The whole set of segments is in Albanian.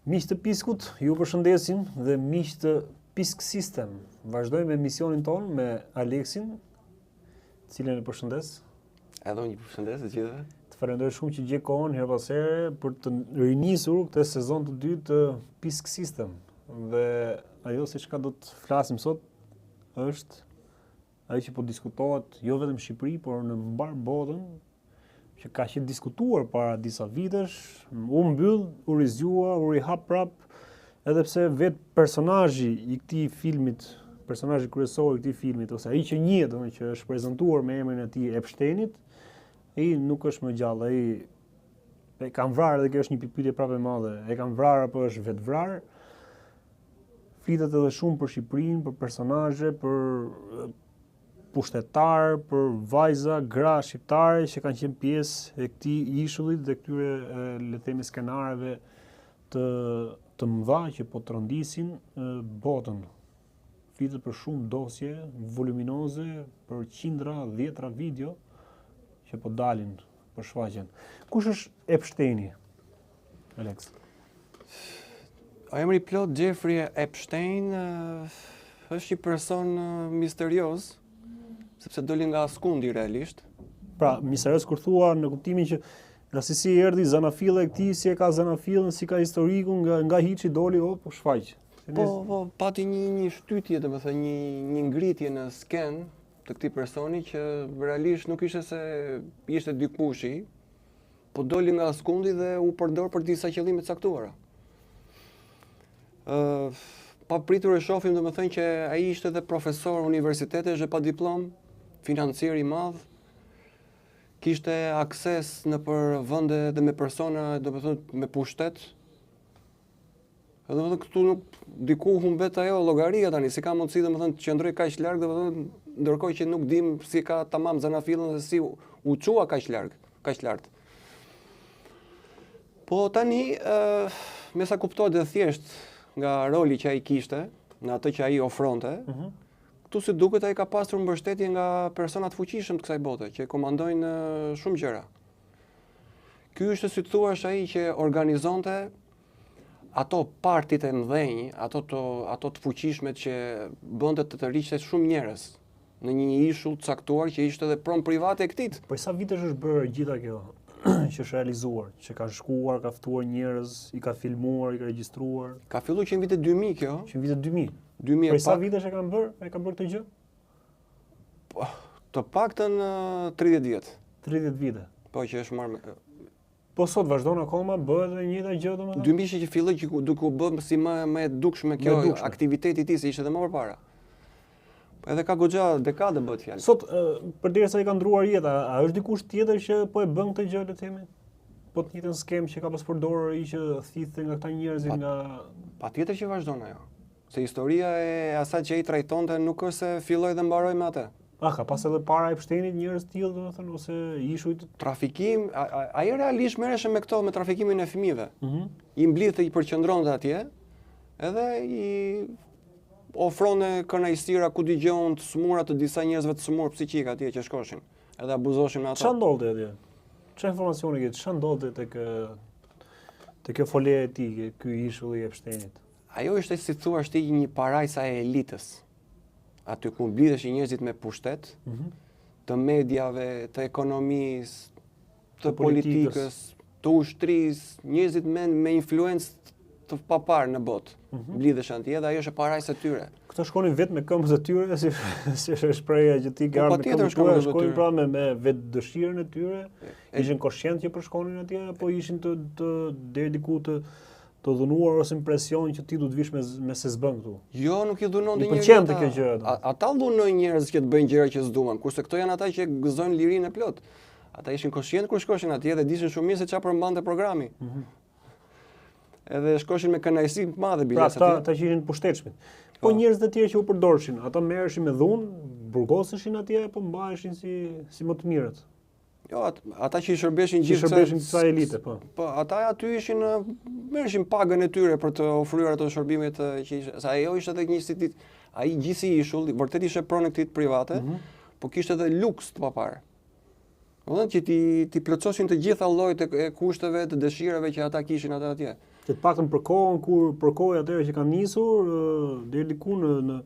Miq të Piskut, ju përshëndesim dhe miq të Pisk System. Vazhdojmë me misionin ton me Aleksin, cilën e përshëndes. Edhe unë ju përshëndes të gjithëve. Të falenderoj shumë që gjej kohën her pas here për të rinisur këtë sezon të dytë të Pisk System. Dhe ajo se çka do të flasim sot është ajo që po diskutohet jo vetëm në Shqipëri, por në mbar botën, që ka qenë diskutuar para disa vitesh, u mbyll, u rizgjua, u rihap prap, edhe pse vetë personazhi i këtij filmit, personazhi kryesor i këtij filmit, ose ai që njihet, domethënë që është prezantuar me emrin e tij Epsteinit, ai nuk është më gjallë, ai e kanë vrarë dhe kjo është një pyetje prapë e madhe. E kanë vrarë apo është vetë vrarë? Flitet edhe shumë për Shqipërinë, për personazhe, për pushtetar, për vajza, gra shqiptare që kanë qenë pjesë e këtij ishullit dhe këtyre le të themi skenareve të mëdha që po trondisin botën. Flitet për shumë dosje voluminoze, për qindra, dhjetra video që po dalin për shfaqjen. Kush është Epsteini, Alex? Emri plot Jeffrey Epstein është një person misterios, sepse doli nga askundi realisht. Pra, misterios kur thua në kuptimin që nga si erdhi zanafilla e këtij, si e ka zanafillën, si ka historikun, nga hiçi doli, po shfaq. Po, pati një shtytje, domethënë një ngritje në sken të këtij personi që realisht nuk ishte se ishte dikush, po doli nga askundi dhe u përdor për disa qëllime të caktuara. Pa pritur e shohim domethënë që ai ishte edhe profesor universitetesh dhe pa diplomë, financier i madh, kishte akses në për vende dhe me persona, domethënë me pushtet. Domethënë këtu nuk diku humbet ajo llogaria tani, si ka mundësi domethënë të qëndroj kaq larg, domethënë ndërkohë që nuk dim si ka tamam zanafillën se si u çua kaq lart. Po tani me sa kuptohet dhe thjesht nga roli që ai kishte, në atë që ai ofronte, këtu si duket ai ka pasur mbështetje nga persona të fuqishëm të kësaj bote, që komandojnë shumë gjëra. Ky është si thuash ai që organizonte ato partit e mëdhenj, ato të fuqishmet që bënte të rriqte shumë njerëz në një ishull të caktuar që ishte edhe pronë private e këtij. Po sa vitesh është bërë gjitha kjo që është realizuar, që ka shkuar, ka ftuar njerëz, i ka filmuar, i ka regjistruar? Ka filluar që në vitet 2000 kjo. Që në vitet 2000. 2000 Për sa vitesh e kanë bërë? E kanë bërë këtë gjë? Po, të paktën 30 vjet. 30 vite. Po që është marrë. Po sot vazhdon akoma, bëhet edhe një gjë domethënë? 2000 që filloi që duke u bërë si më e dukshme kjo aktiviteti i tij, se ishte edhe më përpara. Edhe ka goxha dekade bëhet fjalë. Sot përderisa i ka ndruar jeta, a është dikush tjetër që po e bën këtë gjë, le të themi? Po të njëjtën skem që ka pas përdorur ai që thithte nga këta njerëz nga patjetër që vazhdon ajo. Se historia e asaj që ai trajtonte nuk është se filloi dhe mbaroi me atë. Ka pas edhe para Epsteinit njerëz të tillë, domethënë, ose ishujt trafikim, ai realisht merreshe me këto, me trafikimin e fëmijëve. I mblidhte, i përqendronte atje, edhe i ofronte kënaqësira ku dëgjon të smura të disa njerëzve të smur psiqik atje që shkoshin, edhe abuzoshin me ato. Çfarë ndodhte atje? Çfarë informacioni ke? Çfarë ndodhte te kjo folje e tij, ky ishull i Epsteinit? Ajo ishte si thuash ti një parajsa e elitës. Aty ku mblidheshin njerëzit me pushtet, të mediave, të ekonomisë, të politikës, të ushtrisë, njerëzit me influencë të paparë në botë. Mblidheshin atje dhe ajo është parajsa e tyre. Këto shkonin vetëm me këmbët e tyre, si është shpreha që ti garë me këmbët e tyre, shkonin pra me vetë dëshirën e tyre, ishin koshient që përshkonin atje, apo ishin deri diku të dhunuar ose impresion që ti du të vish me se s'bën këtu? Jo, nuk i dhunon dhe njerëz kjo gjë. Ata dhunojnë njerëz që të bëjnë gjëra që s'duan, kurse këto janë ata që gëzojnë lirinë e plot. Ata ishin koshient kur shkoshin atje dhe dishin shumë mirë se çfarë përmbante programi. Edhe shkoshin me kënaqësi të madhe biles atje. Pra ata që ishin pushtetshmit. Po njerëz të tjerë që u përdorshin, ata merreshin me dhunë, burgoseshin atje apo mbaheshin si më të mirët? Jo, ata që i shërbeshin gjithë disa elite, po. Po, ata aty ishin merreshin pagën e tyre për të ofruar ato shërbimet që sa ajo ishte edhe një si ai gjithë ishulli, vërtet ishte pronë këtij private, po kishte edhe luks të paparë. Domethënë që ti plotësosin të gjitha llojet e kushteve, të dëshirave që ata kishin ata atje. Që të paktën për kohën kur përkoj atëherë që kanë nisur deri diku në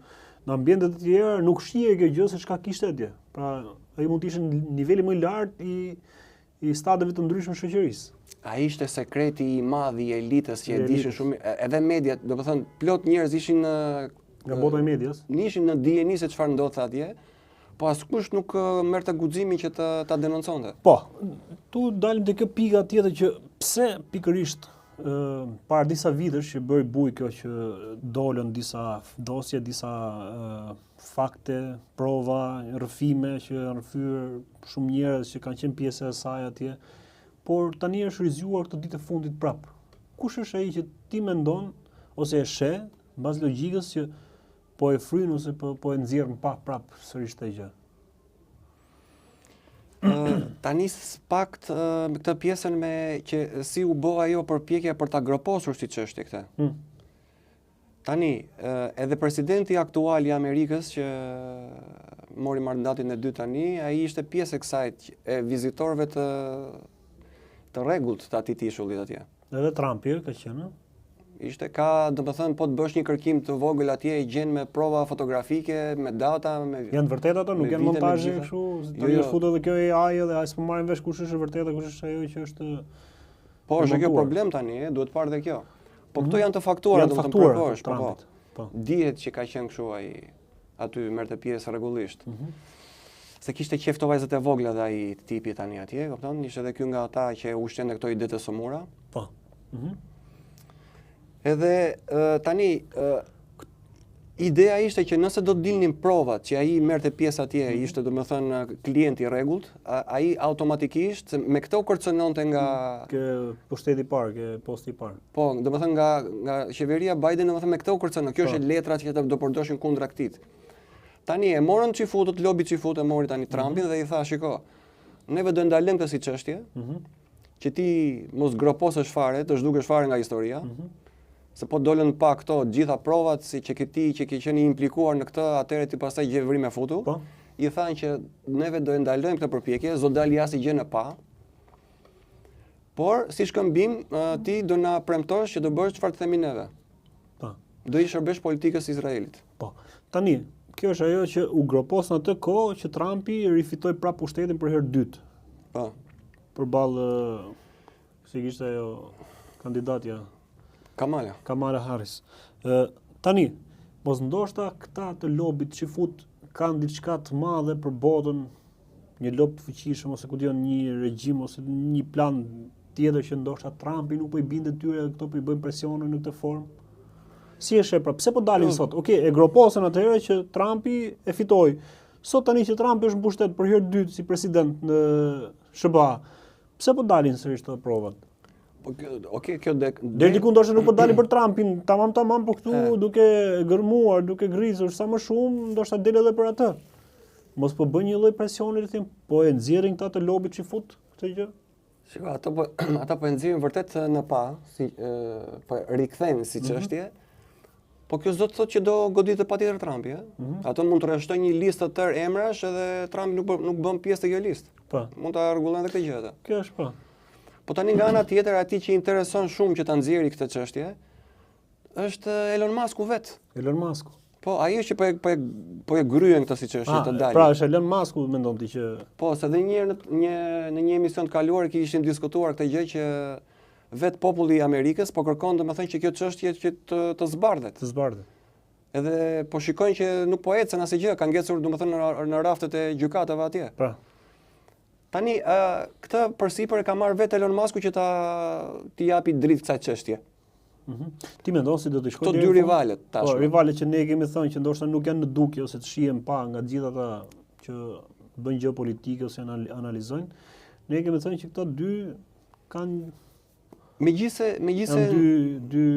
ambientet e tjera nuk shihej kjo gjë se çka kishte atje. Pra ai mund të ishte në niveli më i lartë i stadeve të ndryshme shoqërisë. Ai ishte sekreti i madh i elitës që e dishin shumë, edhe mediat, do të thënë plot njerëz ishin nga bota e medias. Nishin në dijeni se çfarë ndodhte atje, po askush nuk merrte guximin që ta denonconte. Po, tu dalim te kjo pika tjetër që pse pikërisht para disa vitesh që bëri buj kjo që dolën disa dosje, disa fakte, prova, rrëfime që janë rrëfyer shumë njerëz që kanë qenë pjesë e saj atje, por tani është rizjuar këtë ditë e fundit prap. Kush është ai që ti mendon ose e sheh mbas logjikës që po e fryn ose po e nxjerr prap sërish këtë gjë? Tani pakt me këtë pjesën me që si u bë ajo përpjekja për ta groposur si çështje këtë. Tani edhe presidenti aktual i Amerikës që mori mandatin e dytë tani, ai ishte pjesë e kësaj e vizitorëve të rregullt të atij tishullit atje. Edhe Trumpi ka qenë. Ishte domethënë po të bësh një kërkim të vogël atje i gjen me prova fotografike, me data, me janë vërtet ato, nuk janë montazhe kështu, tani është futur edhe kjo AI dhe ai s'po marrin vesh kush është e vërtetë, kush është ajo që është. Po është kjo problem tani, duhet parë edhe kjo. Po këto janë të faktuara, domethënë përkohësh, po. Dihet që ka qenë kështu ai aty merrte pjesë rregullisht. Se kishte qef të vajzat e vogla dhe ai tipi tani atje, kupton? Ishte edhe ky nga ata që ushqen këto ide të sëmura. Po. Edhe tani ideja ishte që nëse do të dilnin provat që ai merrte pjesë atje, ishte domethënë klient i rregullt, ai automatikisht me këtë u kërcënonte nga pushteti i parë, ke posti i parë. Po, domethënë nga qeveria Biden, domethënë me këtë u kërcënon. Kjo është letrat që do përdoshin kundra këtij. Tani e morën çifutët, lobi çifut e mori tani Trumpin dhe i tha, shiko, neve do ndalojmë këtë si çështje, që ti mos groposësh fare, të zhdukesh fare nga historia. Se po dolën pa këto gjitha provat si që ti që ke qenë implikuar në këtë, atëherë ti pastaj gje vrim e futu. I thanë që neve do e ndalojmë këtë përpjekje, s'do dalë jashtë gjë në pa. Por si shkëmbim ti do na premtosh që do bësh çfarë të themi neve. Do i shërbesh politikës së Izraelit. Po. Tani, kjo është ajo që u gropos në atë kohë që Trumpi rifitoi prapë pushtetin për herë dytë. Po. Përballë si kishte ajo kandidatja Kamala Harris. Tani, mos ndoshta këta të lobit që fut kanë diçka të madhe për botën, një lob të fuqishëm ose ku diun një regjim ose një plan tjetër që ndoshta Trumpi nuk po i bindet tyre dhe këto po i bëjnë presionin në këtë formë. Si e sheh pra, pse po dalin sot? Okej, e groposën atëherë që Trumpi e fitoi. Sot tani që Trumpi është në pushtet për herë dytë si president në SBA, pse po dalin sërish të provat? Kjo deri diku ndoshta nuk po dalin për Trumpin, tamam, po këtu duke gërmuar, duke grisur sa më shumë, ndoshta del edhe për atë. Mos po bën një lloj presioni të them, po e nxjerrin këta të lobit që fut këtë gjë? Shiko, ata po e nxjerrin vërtet në pa, si po rikthejnë si çështje. Po kjo s'do të thotë që do goditë patjetër Trumpi, Ato mund të rreshtojnë një listë të tërë emrash edhe Trumpi nuk bën pjesë të kjo listë. Po. Mund ta rregullojnë edhe këtë gjë atë. Kjo është po. Po tani nga ana tjetër atij që intereson shumë që ta nxjerrë këtë çështje është Elon Musku vet. Elon Musku. Po, ai është që po e gryen këtë si çështje të dalë. Pra është Elon Musku mendon ti që po, se edhe një herë në një emision të kaluar kishin diskutuar këtë gjë që vet populli i Amerikës po kërkon domethënë që kjo çështje që të zbardhet. Të zbardhet. Edhe po shikojnë që nuk po ecën asgjë gjë, kanë ngecur domethënë në raftet e gjykatave atje. Pra. Tani këtë përsipër e ka marrë vetë Elon Musku që t'i japi dritë kësaj çështje. Ti mendon si do të shkojë këto dy rivalet tashmë? Po, rivalet që ne kemi thënë që ndoshta nuk janë në dukje ose të shihen pa nga të gjithë ata që bëjnë gjeopolitikë ose analizojnë. Ne kemi thënë që këto dy kanë megjithëse dy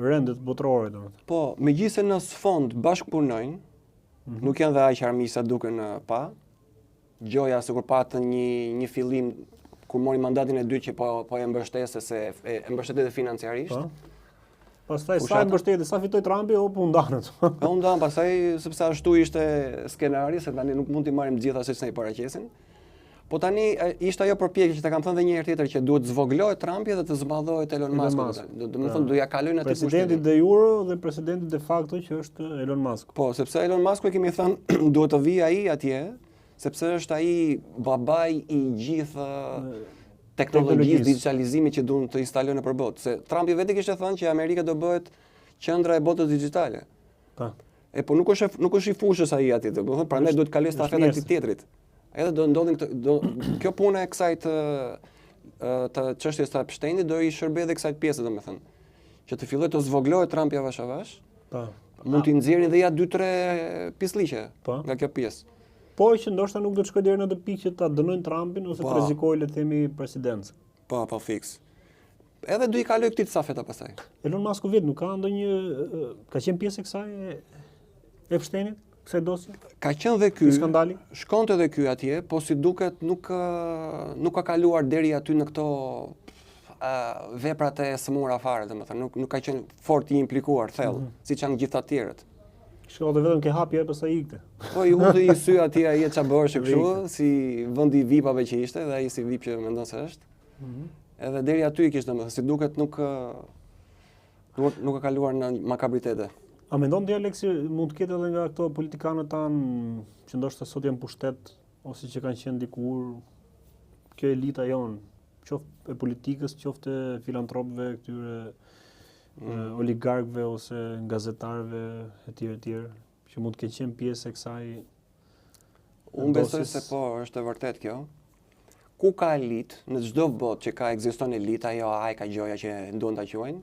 rendet botërore domethënë. Po, megjithëse në sfond bashkëpunojnë, nuk janë dhe aq armiqsa duken pa. Gjoja sikur patën një fillim kur mori mandatin e dytë që po e mbështesë se e mbështetet financiarisht. Po. Pastaj sa mbështeti, sa fitoi Trumpi, u ndanët. U ndan pastaj sepse ashtu ishte skenari, se tani nuk mund t'i marrim gjitha se ç'na i paraqesin. Po tani ishte ajo përpjekje që ta kam thënë edhe një herë tjetër që duhet zvoglohet Trumpi dhe të zmadhohet Elon Musk. Domethënë do ja kalojnë aty presidenti de jure dhe presidenti de facto që është Elon Musk. Po, sepse Elon Musk e kemi thënë duhet të vijë ai atje, sepse është ai babai i gjithë teknologjisë digitalizimit që duan të instalojnë nëpër botë. Se Trumpi vetë kishte thënë që Amerika do bëhet qendra e botës digjitale. Po. Po nuk është i fushës ai atje, domethënë prandaj duhet të kalojë stafeta këtij tjetrit. Edhe do ndodhin kjo puna e kësaj të çështjes së Epsteinit do i shërbej edhe kësaj pjese domethënë. Që të fillojë të zvoglohet Trumpi avash avash. Po. Mund t'i nxjerrin dhe ja 2-3 pisliqe nga kjo pjesë. Po që ndoshta nuk do të shkojë deri në atë pikë që ta dënojnë Trumpin ose të rrezikojë le të themi presidencën. Po, fiks. Edhe do i kaloj këtij stafeta pastaj. Elon Musk vetë nuk ka ndonjë ka qenë pjesë e kësaj Epsteinit, kësaj dosje? Ka qenë dhe ky skandali. Shkonte edhe ky atje, po si duket nuk ka kaluar deri aty në këto veprat e sëmura fare, domethënë nuk ka qenë fort i implikuar thellë, siç janë gjithë të tjerët. Shkote vetëm ke hapje pastaj ikte. Po i hudhi i sy atje ai ç'a bërshë kështu, si vendi i VIP-ave që ishte dhe ai si VIP që mendon se është. Edhe deri aty i kishte domethënë, si duket nuk ka kaluar në makabritete. A mendon ti Aleksi mund të ketë edhe nga këto politikanët tanë që ndoshta sot janë pushtet ose që kanë qenë dikur kjo elita jonë, qoftë e politikës, qoftë e filantropëve, këtyre oligarkëve ose gazetarëve etj, që mund të kenë qenë pjesë e kësaj. Unë besoj se po, është e vërtet kjo. Ku ka elit, në çdo botë që ka ekziston elita, ajo ka gjoja që duan ta quajnë,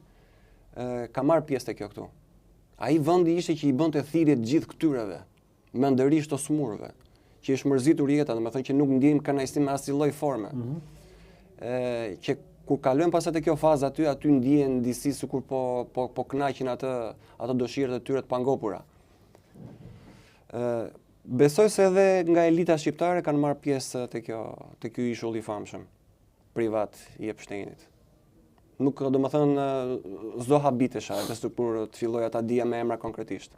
ka marrë pjesë te kjo këtu. Ai vendi ishte që i bënte thirrje të gjithë këtyreve, mendërisht të smurëve, që është mërzitur jeta, domethënë që nuk ndjejmë kënaqësi me asnjë lloj forme. Që kur kalojmë pas atë kjo fazë aty ndihen disi sikur po kënaqin ato dëshirët e tyre të pangopura. Besoj se edhe nga elita shqiptare kanë marrë pjesë te ky ishull i famshëm privat i Epsteinit. Nuk domethënë s'do habitesha edhe kur të filloj ata dia me emra konkretisht.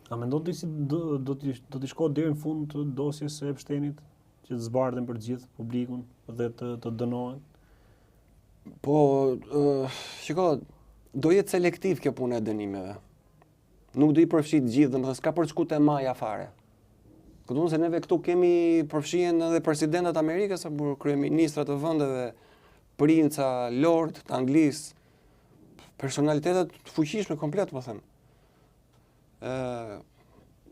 A mendon ti si do të shkojë deri në fund të dosjes së Epsteinit, që të zbardhen për gjithë publikun dhe të dënohen? Po, shiko, do jetë selektiv kjo punë e dënimeve. Nuk do i përfshijë të gjithë, domethënë s'ka për të shkuar te maja fare. Këtu se neve këtu kemi përfshihen edhe presidentat Amerikës apo kryeministrat të vendeve, princa, lord të Anglisë, personalitetet të fuqishme komplet, po them.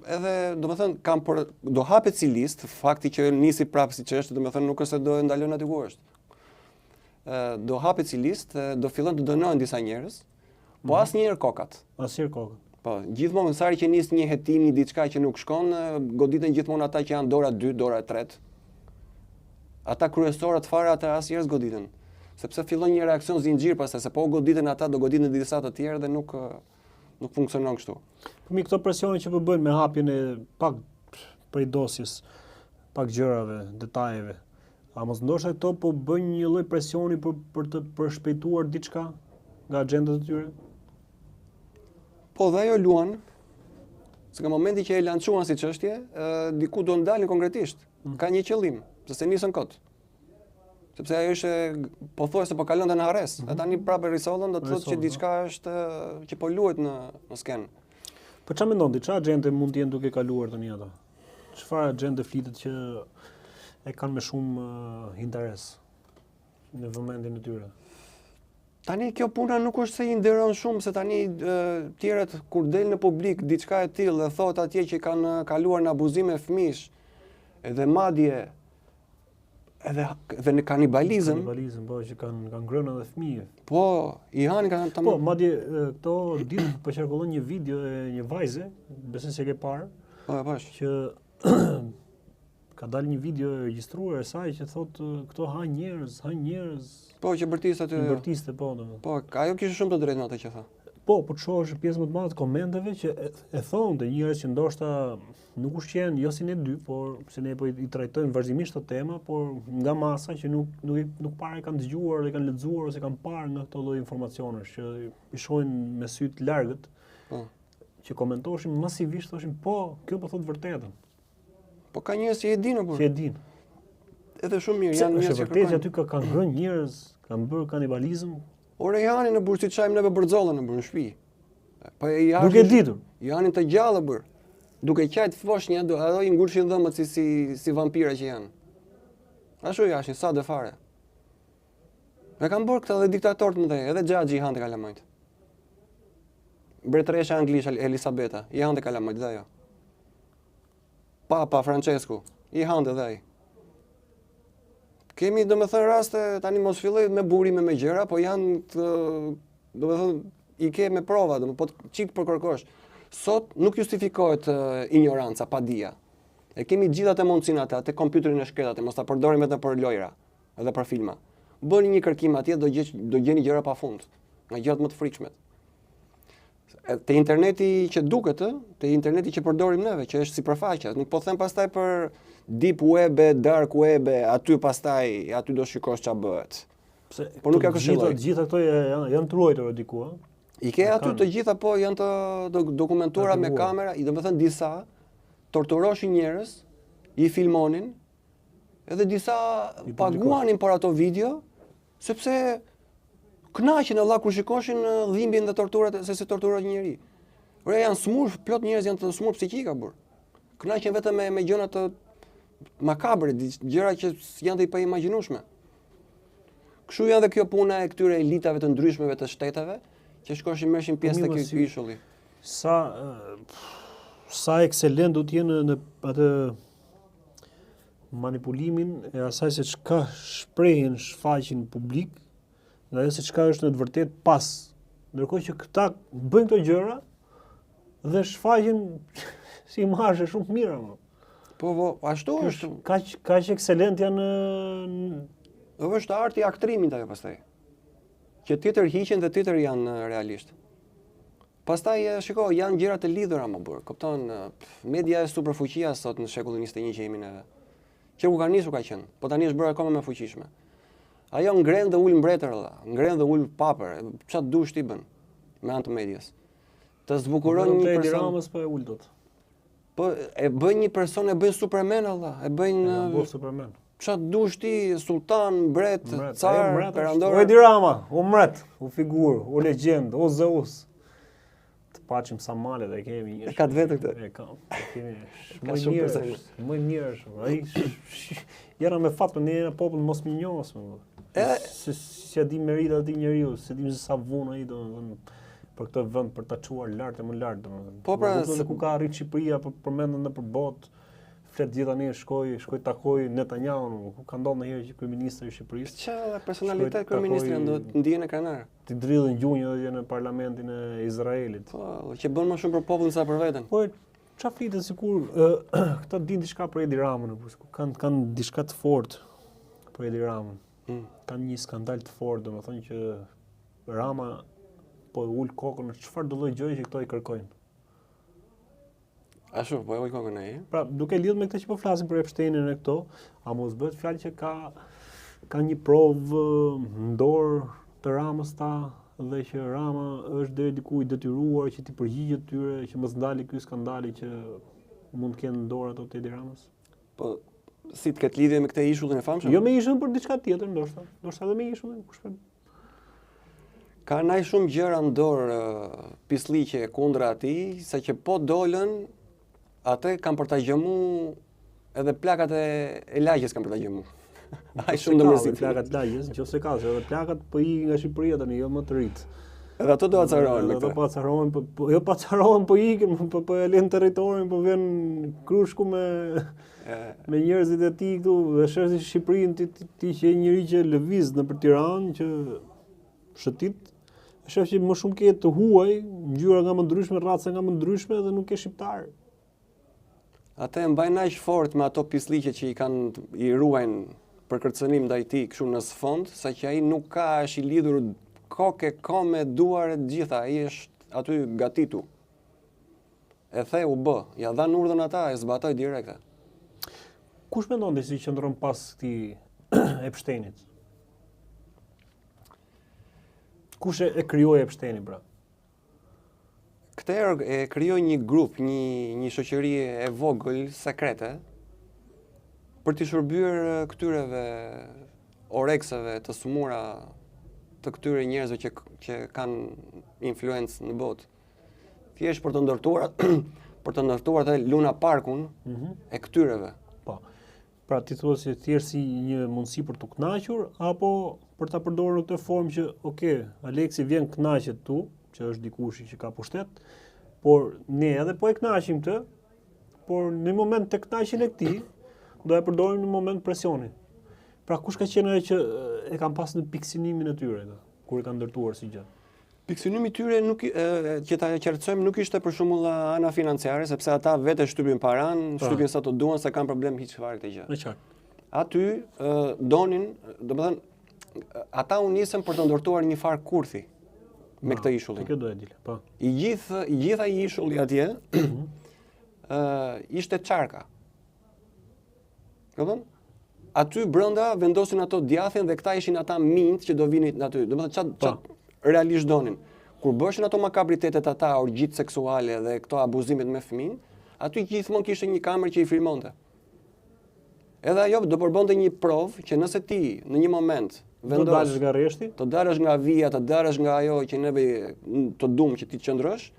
Edhe domethënë do hapet si listë, fakti që nisi prapë siç është, domethënë nuk është se do e ndalojnë aty ku është. Do hapet si listë, do fillojnë të dënohen disa njerëz, po asnjëherë kokat. Asnjëherë kokat. Po, gjithmonë sari që nis një hetim, një diçka që nuk shkon, goditen gjithmonë ata që janë dora 2, dora 3. Ata kryesorët fare ata asnjëherë s'goditen. Sepse fillon një reaksion zinxhir pastaj se po goditen ata, do goditen disa të tjerë dhe nuk funksionon kështu. Po mi këto presione që po bëjnë me hapjen e pak prej dosjes, pak gjërave, detajeve. A mos ndoshta këto po bëjnë një lloj presioni për të përshpejtuar diçka nga agjendat e tyre? Po dhe ajo luan, se nga momenti që e lançuan si çështje, diku do ndalin konkretisht. Ka një qëllim, se nisën kot. Sepse ajo ishte pothuajse po kalonte në harres. E tani prapë risollën, do të thotë që diçka është që po luhet në skenë. Po çfarë mendon ti, çfarë agjente mund të jenë duke kaluar tani ata? Çfarë agjente flitet që e kanë me shumë interes në vëmendjen e tyre? Tani kjo puna nuk është se i nderon shumë, se tani tjerët kur del në publik diçka e tillë dhe thotë atje që kanë kaluar në abuzime fëmijësh, edhe madje edhe në kanibalizëm. Kanibalizëm, po që kanë ngrënë edhe fëmijë. Po, i hanin kanë Po, madje këto ditë po qarkullon një video e një vajze, besoj se e ke parë. Po, e pash. Që ka dalë një video e regjistruar e saj që thotë këto ha njerëz. Po, që bërtiste aty. Bërtiste, po, domethënë. Po, ajo kishte shumë të drejtë në atë që tha. Po të shohësh pjesë më të madhe të komenteve që e thonë njerëz që ndoshta nuk ushqen jo si ne dy, por se ne po i trajtojmë vazhdimisht këtë temë, por nga masa që nuk para e kanë dëgjuar dhe kanë lexuar ose kanë parë nga këto lloj informacionesh që i shohin me sy të largët. Po. Që komentoshin masivisht, thoshin po, kjo po thotë vërtetën. Po ka njerëz që e dinë apo? Që e dinë. edhe shumë mirë, janë njerëz që kërkojnë. Aty kanë ngrënë njerëz, kanë bërë kanibalizëm. Ore janë në burë si të shajmë neve bërzollën në burë në shtëpi. Po duke ditur. Janë të gjallë bërë. Duke qajtë foshnja, ato i ngulshin dhëmët si vampira që janë. Ashtu jashin, sa dhe fare. E kanë bërë këta dhe diktatorët më dhej, edhe Xhaxhi i hanë të kalamajt. Mbretëresha anglishe Elisabeta, i hanë të kalamajt dhe ajo. Papa Francesku, i hanë dhe ai. Kemi do me thënë raste, tani mos filloj me burime me gjëra, po janë të, do me thënë, i ke me prova, do me po qik për kërkosh. Sot nuk justifikohet ignoranca, padia. E kemi gjithat e mundësinat, atë kompjuterin e shkretat, mos ta përdorim vetëm për lojra, edhe për filma. Bëni një kërkim atje, do gjeni gjëra pa fund, nga gjërat më të frikshmet. Te interneti që duket, te interneti që përdorim neve, që është sipërfaqe, nuk po them pastaj për deep web, dark web, aty pastaj aty do shikosh ç'a bëhet. Po nuk ka këshilloj. Gjitha këto janë të ruajtura diku, ëh. I ke aty të gjitha, po janë të dokumentuara me kamera, i domethënë disa torturoshin njerëz, i filmonin, edhe disa paguanin për ato video, sepse kënaqen Allah kur shikoshin dhimbjen dhe torturat se si torturohet një njeri. Por janë smurf, plot njerëz janë të smurf psiqika burr. Kënaqen vetëm me gjëra të makabre, gjëra që janë të paimagjinueshme. Kështu janë dhe kjo puna e këtyre elitave të ndryshmeve të shteteve, që shkoshin merrshin pjesë te ky ishulli. Sa ekselent do të jenë në atë manipulimin e asaj se çka shprehin, shfaqin publik, dhe ajo se çka është në të vërtetë pas. Ndërkohë që këta bëjnë këto gjëra dhe shfaqin si imazhe shumë të mira. Po, ashtu është. Kaq ekselent janë. Është arti i aktrimit ajo pastaj. Që tjetër hiqen dhe tjetër janë realisht. Pastaj shiko, janë gjëra të lidhura më burr. Kupton, media është superfuqia sot në shekullin 21 që jemi neve. Që ku ka nisur ka qenë, po tani është bërë akoma më fuqishme. Ajo ngren dhe ul mbretër valla, ngren dhe ul papër, ç'a dush ti bën me anë të medias. Të zbukuron një person. Ramës po e ul dot. Po e bën një person, e bën Superman valla, e bën Superman. Ç'a dush ti, sultan, mbret, car, perandor. O Edi Rama, o mbret, o figurë, o legjend, o Zeus. Të paçim sa male dhe kemi një. E ka vetë këtë. E ka. Kemi më mirë. Ai jera me fat në një popull mos më njohës. Si a di merita aty njeriu, se di se sa vonë ai domethënë për këtë vend për ta çuar lart e më lart domethënë. Po pra, ku ka arrit Shqipëria përmendën nëpër botë. Flet gjithë tani shkoj takoj Netanyahu, ku ka ndodhur ndonjëherë që kryeministri i Shqipërisë. Çfarë personalitet kryeministri do të ndihen krenar. Ti dridhën gjunjë edhe në parlamentin e Izraelit. Po, që bën më shumë për popullin sa për veten. Po, çfarë flitet sikur këta din diçka për Edi Ramën, kanë diçka të fortë për Edi Ramën. Kanë një skandal të fortë, domethënë që Rama po ul kokën në çfarë do lloj gjëje që këto i kërkojnë. Ashtu, po e ul kokën ai. Pra, duke lidhur me këtë që po flasim për Epsteinin e këto, a mos bëhet fjalë që ka një provë në dorë të Ramës ta dhe që Rama është deri diku i detyruar që t'i përgjigjet tyre që mos ndali ky skandali që mund të kenë në dorë ato të Edi Ramës? Po, si të ketë lidhje me këtë ishullin e famshëm? Jo me ishullin, por diçka tjetër ndoshta edhe me ishullin, kush e. Ka ndaj shumë gjëra në dorë pisliqe kundra atij, sa që po dolën atë kanë për ta gjëmu edhe plakat e lagjes kanë për ta gjëmu. Ai shumë domosdoshmë plakat e lagjes, nëse ka, edhe plakat po i nga Shqipëria tani, jo më të rit. Edhe ato do acarohen me këtë. Ato po acarohen, jo po acarohen, po ikin, po e lën territorin, po vjen krushku me njerëzit e tij këtu, dhe shërsi Shqipërinë ti që je njëri që lëviz nëpër Tiranë që shëtit, shef që më shumë ke të huaj, ngjyra nga më ndryshme, raca nga më ndryshme dhe nuk ke shqiptar. Ate mbajnë aq fort me ato pisliqe që i ruajnë për kërcënim ndaj tij kështu në sfond, saqë ai nuk ka është i lidhur kokë me duar e gjitha, ai është aty gatitu. E the u bë, ja dhan urdhën ata, e zbatoi direkte. Kush mendon se si qëndron pas këtij Epsteinit? Kush e krijoi Epsteinin pra? Këtë e krijoi një grup, një shoqëri e vogël, sekrete, për t'i shërbyer këtyreve orekseve të smura të këtyre njerëzve që kanë influencë në botë. Thjesht për të ndërtuar atë Luna Parkun e këtyreve. Po. Pra ti thua se thjesht si një mundësi për të kënaqur apo për ta përdorur në këtë formë që Aleksi vjen kënaqet tu, që është dikush që ka pushtet, por ne edhe po e kënaqim këtë, por në moment të kënaqjen e këtij do e përdorim në moment presioni. Pra kush ka qenë ajo që e kanë pas në piksinimin e tyre kur e kanë ndërtuar si gjë? Piksinimi i tyre që ta qartësojmë nuk ishte për shembull ana financiare, sepse ata vetë shtypin paran, shtypin sa të duan, se kanë problem hiç fare këtë gjë. Në qartë. Aty donin, domethënë ata u nisën për të ndërtuar një farë kurthi me këtë ishullin. Kjo do e dile, po. I gjitha i ishulli atje ishte çarka. Kupton? Aty brenda vendosin ato djathin dhe këta ishin ata mint që do vinin aty. Domethënë çat realisht donin. Kur bëshin ato makabritetet ata, orgjit seksuale dhe këto abuzimet me fëmijë, aty gjithmonë kishte një kamerë që i filmonte. Edhe ajo do përbënte një provë që nëse ti në një moment vendos të dalësh nga rreshti, të dalësh nga vija, të dalësh nga ajo që neve të duam që ti të qëndrosh,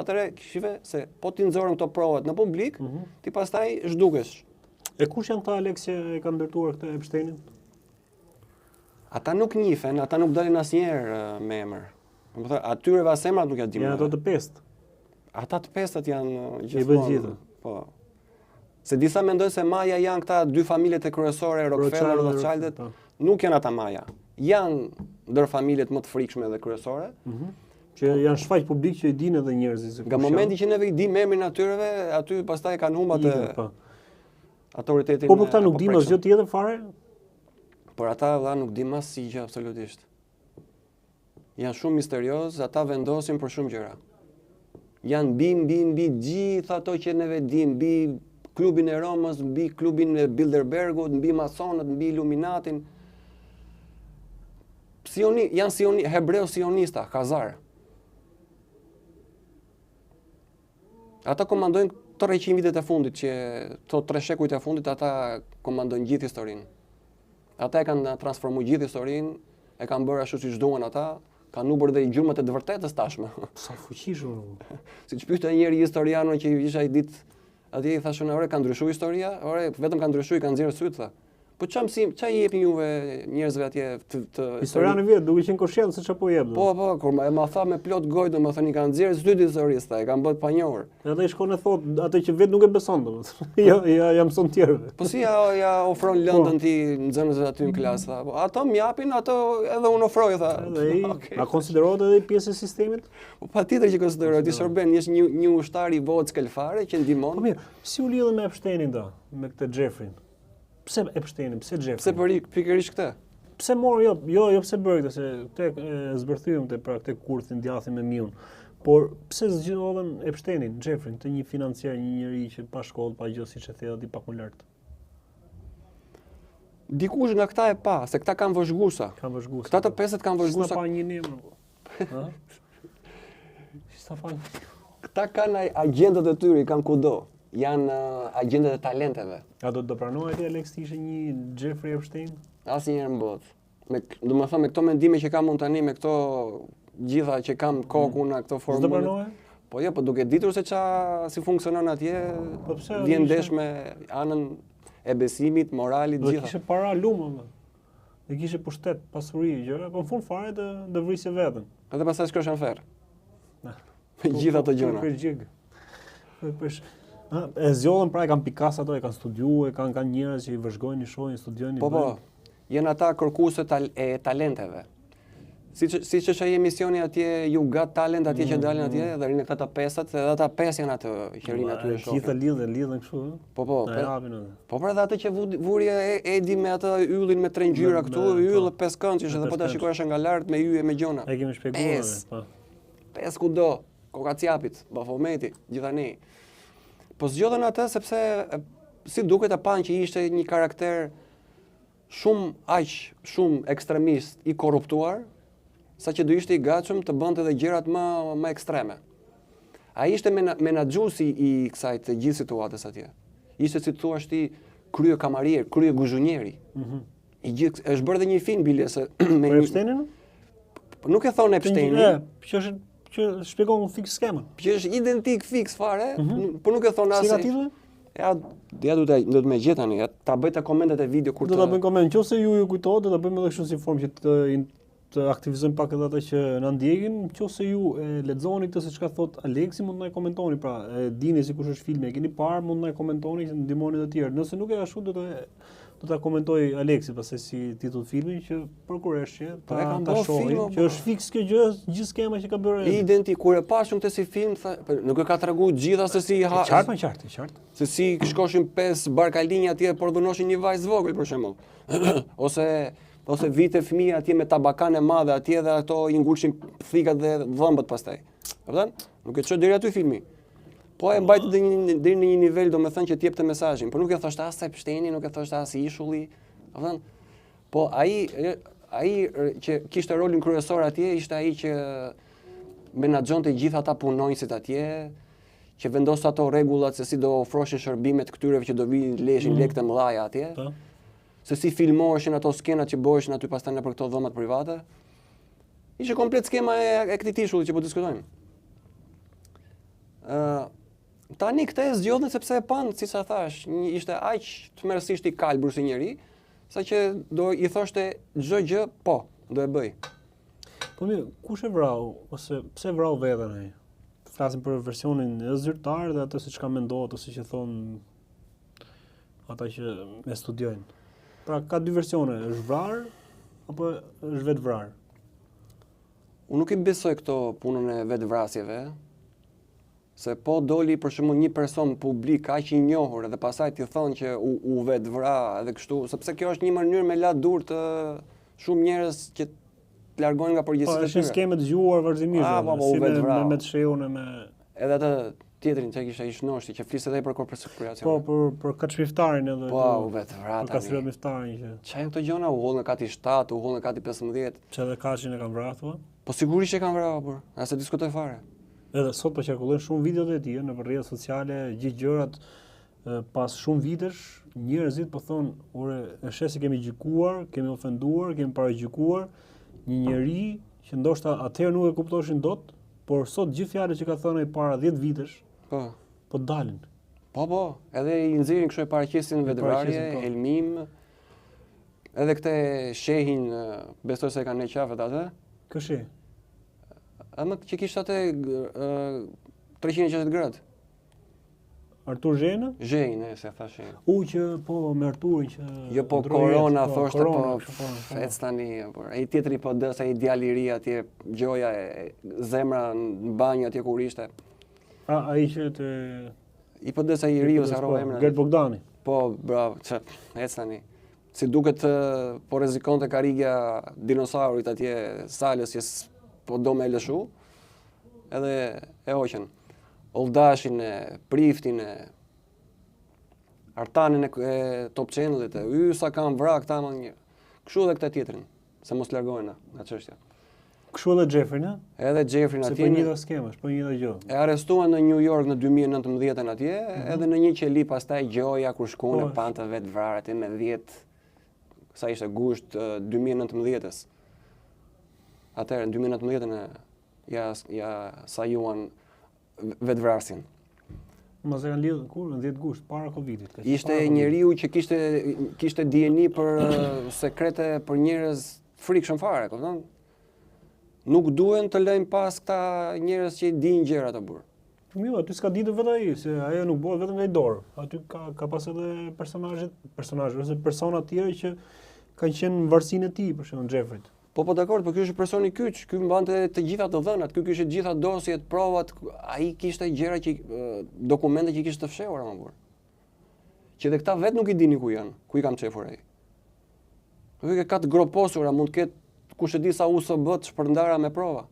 atëre shive se po ti nxorën këto provat në publik, ti pastaj zhdukesh. E kush janë këta Alex që e kanë ndërtuar këtë Epsteinin? Ata nuk njihen, ata nuk dalin asnjëherë me emër. Domethënë atyreve as emrat nuk ja dim. Janë ato të pestë. Ata të pestat janë gjithë. Po. Se disa mendojnë se Maja janë këta dy familjet e kryesore, Rockefeller, Rothschildet, nuk janë ata Maja. Janë ndër familjet më të frikshme dhe kryesore. Që janë shfaq publik që i dinë edhe njerëzit. Nga momenti që neve i dimë emrin atyreve, aty pastaj kanë humbat autoritetin. Po këta nuk dimë asgjë tjetër fare? Por ata vëlla nuk dimë asgjë absolutisht. Janë shumë misterios, ata vendosin për shumë gjëra. Janë mbi gjithë ato që neve dimë, mbi klubin e Romës, mbi klubin e Bilderbergut, mbi masonët, mbi Illuminatin. Janë hebreu sionista, Khazar. Ata komandojnë të 300 vitet e fundit, që të 3 shekujt e fundit, ata komandojnë gjithë historinë. Ata e kanë transformuar gjithë historinë, e kanë bërë ashtu siç duan ata, kanë nubër dhe i gjurmët e të vërtetës tashme. Sa fuqishëm. Siç pyeta njëri historianun që isha i ditë, atje i thashun, "Ore, ka ndryshuar historia?" "Ore, vetëm ka ndryshuar, i kanë nxjerrë syt", tha. Po ç'a i jepni juve njerëzve atje të historianë vetë, duke qenë koshient se ç'po jep. Po, kur ma tha me plot gojë, domethënë i kanë nxjerrë syt historisë, e kanë bërë pa njohur. Edhe i shkon e thotë atë që vetë nuk e beson domethënë. Ja mëson tjerëve. Po si ja ofron lëndën ti nxënësve aty në klasë, tha. Po ato m'japin, ato edhe unë ofroj, tha. A konsiderohet edhe pjesë e sistemit? Po patjetër që konsiderohet, i sorben një ushtar i votë skelfare që ndihmon. Po mirë, si u lidhën me Epsteinin do, me këtë Jeffrin? Pse Epsteinin, pse Jeffrin? Pse pikërisht këtë? Pse mori jo pse bëri këtë, se tek zbërthyem te pra këtë kurthin djathtin me Miun. Por pse zgjodhen Epsteinin, Jeffrin, të një financier, një njerëz që pa shkollë, pa gjë, siç e thënë aty pak më lart? Dikush nga këta e pa, se këta kanë vëzhguesa. Kanë vëzhguesa. Këta të pesët kanë vëzhguesa. Sa pa një emër. Ha? Sa pa. Këta kanë agjendat e tyre, kanë kudo. Janë agjendat e talenteve. A do të pranohet ti Alex të ishte një Jeffrey Epstein? Asnjëherë në botë. Domethënë me këto mendime që kam unë tani, me këto gjitha që kam kokun, këto formule. Do pranohet? Po jo, po duke ditur se si funksionon atje, vjen ndesh me anën e besimit, moralit, gjitha. Do kishte para lumë, do kishte pushtet, pasuri, gjëra, po në fund fare do vrisje veten. Edhe pastaj shkosh në ferr. Me gjitha ato gjëra. E zgjollën pra, e kanë Picasso ato, e kanë studiuar, e kanë njerëz që i vëzhgojnë, i shohin, studiojnë. Po, janë ata kërkuesët e talenteve. Siç është ai emisioni atje, You Got Talent, atje që dalin atje, dhe rinë këta pesat, edhe ata pesë janë atë që rinë aty e shohin. Gjithë lidhen kështu, ëh? Po pra atë që vuri Edi me atë yllin me 3 ngjyra këtu, yll 5 këndësh, edhe po ta shikosh nga lart me yje me gjona. E kemi shpjeguar, po. 5 kudo, Kokacjapit, Bafometi, gjithani. Po zgjodhen atë sepse si duket e panë që ishte një karakter shumë ekstremist, i korruptuar, saqë do ishte i gatshëm të bënte edhe gjërat më ekstreme. Ai ishte menaxhuesi i kësaj të gjithë situatës atje. Ishte si thua ti krye kamarier, krye guzhunieri. I gjithë është bërë dhe një film bile se me Për Epsteinin? nuk e thon Epsteini, Që shpjegon fix skemën. që është identik fix fare, po nuk e thon Si asë. ka titull? Ja do të më gjet tani, ta bëj ta komentet e video kur Do ta bëjmë koment. Nëse ju kujtohet, do ta bëjmë edhe kështu si formë që të aktivizojmë pak edhe ata që na ndjekin. Nëse ju e lexoni këtë se çka thot Aleksi, mund të na komentoni. Pra, e dini se kush është filmi, e keni parë, mund të na komentoni që ndihmoni të tjerë. Nëse nuk e ashtu, do ta komentoj Aleksi pastaj si titull filmin që prokurosh që ta shohim që është fiks kjo gjë, gjithë skema që ka bërë. Identik kur e pashëm këtë si film, nuk e ka treguar gjitha se si qartë. Se si shkoshin 5 barkalinj atje por dhunoshin një vajzë vogël për shembull. ose vite fëmijë atje me tabakan e madhe atje dhe ato i ngulshin thikat dhe dhëmbët pastaj. Kupton? Nuk e çoj deri aty filmi. Po e mbajti deri në një nivel domethënë që t'jepte mesazhin, por nuk e thoshte as Epsteini, nuk e thoshte as Ishulli, kupton? Po ai që kishte rolin kryesor atje ishte ai që menaxhonte gjithë ata punonjësit atje, që vendoste ato rregullat se si do ofroshin shërbimet këtyreve që do vinë leshin lekë të mëdha atje. Se si filmoheshin ato skenat që bëheshin aty pastaj nëpër këto dhomat private. Ishte komplet skema e këtij Tishulli që po diskutojmë. Tani këtë e zgjodhen sepse e pan, si sa thash, ishte aq tmerrsisht i kalbur si njeri, saqë do i thoshte çdo gjë, po, do e bëj. Po mirë, kush e vrau ose pse vrau veten ai? Flasim për versionin e zyrtar dhe atë se çka mendohet ose që thon ata që e studiojnë. Pra ka dy versione, është vrar apo është vetë vrar? Unë nuk i besoj këto punën e vetvrasjeve, se po doli për shembull një person publik aq i njohur dhe pastaj ti thon që u vetvra edhe kështu, sepse kjo është një mënyrë me la dur të shumë njerëz që të largohen nga përgjegjësia e tyre. Po, është skemë dëgjuar vazhdimisht, si me të sheun e me edhe atë tjetrin që kishte ishnoshti që flisë edhe për konspiracion. Po, për kaçmiftarin edhe. Po, u vetvra tani. Për kaçmiftarin që. Çfarë janë këto gjëra? U holl në kati 7, u holl në kati 15. Çe edhe kaçin e kanë vrarë thua? Po sigurisht e kanë vrarë, por as e diskutoj fare. Edhe sot po qarkullojnë shumë videot e tij në rrjetet sociale, gjithë gjërat pas shumë vitesh, njerëzit po thonë, "Ore, e shes se kemi gjykuar, kemi ofenduar, kemi paragjykuar një njeri që ndoshta atëherë nuk e kuptoshin dot, por sot gjithë fjalët që ka thënë ai para 10 vitesh, po dalin." Po, edhe i nxjerrin kështu e paraqesin vetvrarje, helmim. Edhe këtë shehin, besoj se kanë në qafet atë. Kë sheh? Ama që kishte atë 360 gradë. Artur Zhena? Zhejnë, se thashe. Që po me Arturin që jo po korona thoshte po ec tani, por ai tjetri po dës ai djali i ri atje, gjoja e zemra në banjë atje kur ishte. Ai që të I po dës ai i ri ose harrova emrin. Gert Bogdani. Po, bravo, ec tani. Si duket po rrezikonte karrigja dinosaurit atje Salës që po do me lëshu. Edhe e hoqën. Oldashin e Priftin e Artanin e Top Channelit e sa kanë vrarë këta më një. Kështu edhe këtë tjetrin, se mos largohen nga çështja. Kështu edhe Jeffrin, a? Edhe Jeffrin atje. Se po njëjta skema, po njëjta gjë. E arrestuan në New York në 2019 atje, edhe në një qeli pastaj gjoja kur shkuan e pante vetë vrarë atje me 10 sa ishte gusht 2019-s. Atëherë në 2019-ën ja sajuan vetvrasjen. Mos e kanë lidhur kur në 10 gusht para Covidit. Ishte njeriu që kishte dieni për sekrete për njerëz frikshëm fare, kupton? Nuk duhen të lëjmë pas këta njerëz që dinë gjëra të burr. Mirë, aty s'ka ditë vetë ai, se ajo nuk bëhet vetëm nga i dorë. Aty ka pas edhe personazhe ose persona të tjerë që kanë qenë në varësinë e tij, për shembull Jeffrit. Po dakord, por ky është person i kyç, ky mbante të gjitha të dhënat, ky kishte të gjitha dosjet, provat, ai kishte gjëra që dokumente që kishte të fshehura më burr. Që edhe këta vet nuk i dini ku janë, ku i kam çefur ai. Ky ka të groposura, mund të ketë kush e di sa USB të shpërndara me prova.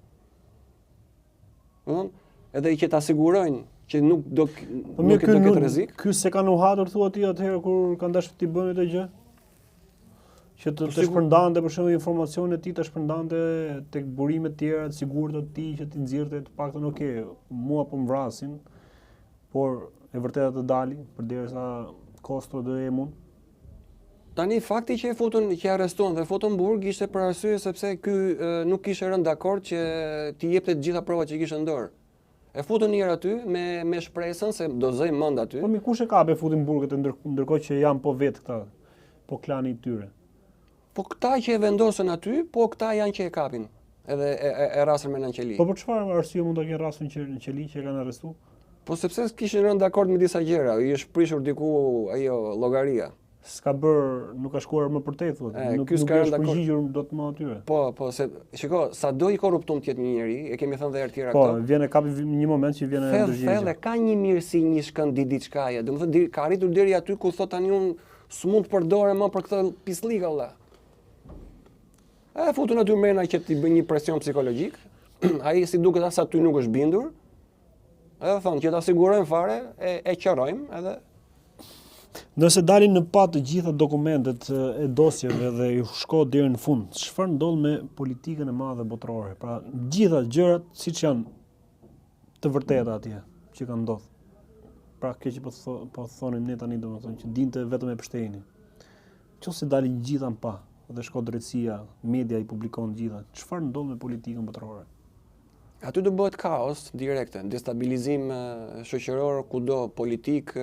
Edhe i që ta sigurojnë që nuk do ketë rrezik. Ky se kanë uhatur thua ti atëherë kur kanë dashur ti bënë këtë gjë? Që të shpërndante për shembull informacionet e tij të shpërndante tek burimet e tjera të sigurta të tij që ti nxirrte të paktën mua po më vrasin, por e vërteta të dali përderisa Kosto do emun. Tani fakti që që arrestuan dhe futën në burg ishte për arsye sepse ky nuk kishte rënë dakord që t'i jepte të gjitha provat që kishte në dorë. E futën njëra aty me shpresën se do zëj mend aty. Po mi kush e ka be futin burgët ndërkohë që janë po vetë këta, po klani i tyre. Po këta që e vendosën aty, po këta janë që e kapin. Edhe e rasën me Nënqeli. Po për çfarë arsye mund ta kenë rasën në Qeli që e kanë arrestuar? Po sepse kishin rënë dakord me disa gjëra, i është prishur diku ajo llogaria. S'ka bër, nuk ka shkuar më përtej thotë. Nuk është përgjigjur dot më atyre. Po, se shiko, sado i korruptum të jetë një njeri, e kemi thënë dhe herë tjera këto. këto. Po, vjen e kapi një moment që vjen ndërgjigje. Thellë ka një mirësi, një shkëndi diçkaje. Domethënë ka arritur deri aty ku thot tani unë s'mund të përdore më për këtë pislika valla. Futun aty mrena që t'i bëj një presion psikologjik. Ai si duket as aty nuk është bindur. Edhe thonë që ta sigurojmë fare, e qërojmë edhe. Nëse dalin në pa të gjitha dokumentet e dosjeve dhe i shko deri në fund, çfarë ndodh me politikën e madhe botërore? Pra, gjitha gjërat siç janë të vërteta atje që kanë ndodhur. Pra, kjo që po thonim ne tani domethënë që dinte vetëm e pështejini. Nëse dalin gjitha në pa dhe shko drejtësia, media i publikon gjitha, çfarë ndodh me politikën botërore? Aty do bëhet kaos direkte, destabilizim shoqëror, kudo, politik,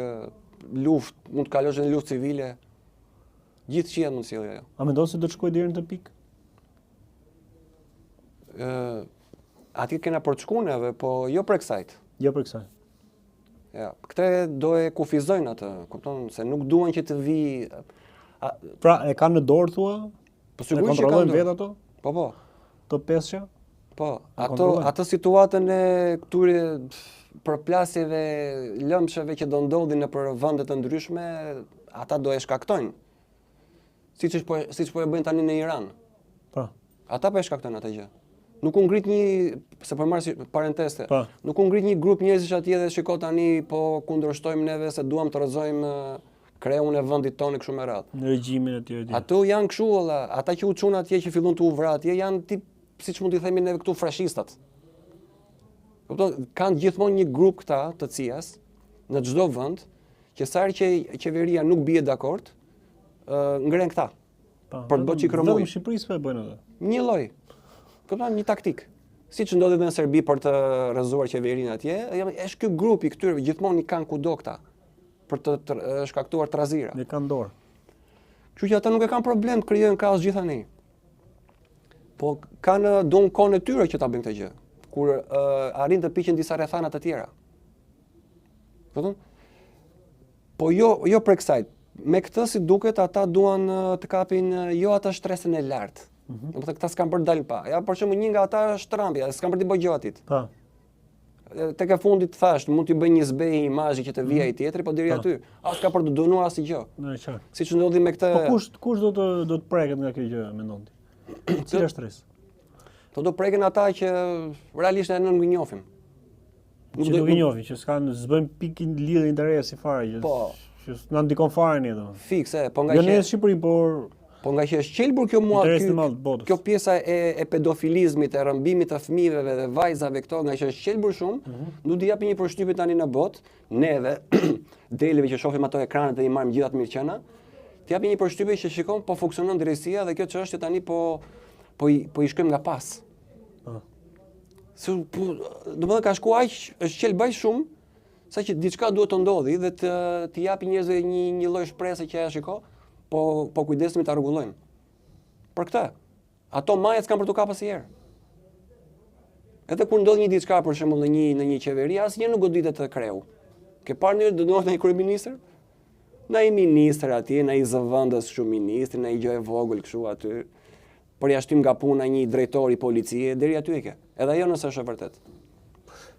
luftë, mund të kalosh në luftë civile. Gjithçka mund të sjellë ajo. A mendon se do të shkojë deri në të pikë? Aty kena për të shkuar neve, po jo për kësaj. Jo për kësaj. Ja, këte do e kufizojnë atë, kupton se nuk duan që të vi. Pra, e kanë në dorë thua? Po sigurisht që kanë vetë ato? Po. To pesha? Po, ato situatën e këtyre përplasjeve lëmshëve që do ndodhin nëpër vende të ndryshme, ata do e shkaktojnë. Siç po e bëjnë tani në Iran. Po. Ata po e shkaktojnë atë gjë. Nuk u ngrit se po marr si parentese. Po. Nuk u ngrit një grup njerëzish atje dhe shiko tani po kundërshtojmë neve se duam të rrezojmë kreun e vendit tonë kështu me radhë. Në regjimin e tyre. Ato janë kështu valla, ata që u çun atje që fillon të u vrar atje janë tip siç mund t'i themi neve këtu fashistat. Kupton, kanë gjithmonë një grup këta të cias në çdo vend që sa herë që qeveria nuk bie dakord, ngren këta. Për të bërë çikrëmuj. Vetëm Shqipërisë po e bëjnë atë. Një lloj. Kupton, një taktik. Siç ndodhi edhe në Serbi për të rrëzuar qeverinë atje, është ky grup i këtyre gjithmonë i kanë kudo këta për të shkaktuar trazira. Ne kanë dorë. Kështu që ata nuk e kanë problem të krijojnë kaos gjithani. Po kanë don kohën e tyre që ta bëjnë këtë gjë, kur arrin të piqen disa rrethana të tjera. Kupton? Po jo për kësaj. Me këtë si duket ata duan të kapin jo atë shtresën e lartë. Domethënë këta s'kan për të dalë pa. Ja për shembull një nga ata është Trumpi, s'kan për të bëjë gjë atit. Po. Tek e fundit thash, mund t'i bëj një zbej imazhi që të vijë ai tjetri, po deri aty, as ka për të dënuar asgjë. Në qartë. Siç ndodhi me këtë. Po kush do të preket nga kjo gjë mendon ti? Cila shtresë? Po do preken ata që realisht ne nuk i njohim. Që nuk i njohim, që s'bëjmë pikë lidhje interesi fare që. Po. Që na ndikon fare ne domethënë. Fikse, po nga jo në Shqipëri, po nga që është qelbur kjo kjo pjesa e pedofilizmit, e rrëmbimit të fëmijëve dhe vajzave këto, nga që është qelbur shumë, nuk do japi një përshtypje tani në botë, neve, deleve që shohim ato ekranet dhe i marrim gjithat mirëqenia, të japi një përshtypje që shikon po funksionon drejtësia dhe kjo çështje tani po i shkojmë nga pas. Domethënë ka shkuar aq, është qelbaj shumë, sa që diçka duhet të ndodhi dhe të japi njerëzve një lloj shprese që ja shiko. Po kujdesemi ta rregullojmë. Për këtë, ato majet s'kan për të kapur asnjëherë. Edhe kur ndodh një diçka për shembull në një qeveri, asnjë nuk goditet të kreu. Ke parë ndonjë dënohet ndonjë kryeministër? Ndaj ministër atje, ndaj zëvendës kështu ministri, ndaj gjë e vogël kështu aty. Përjashtim nga puna një drejtor i policie, deri aty e ke. Edhe ajo nëse është e vërtet.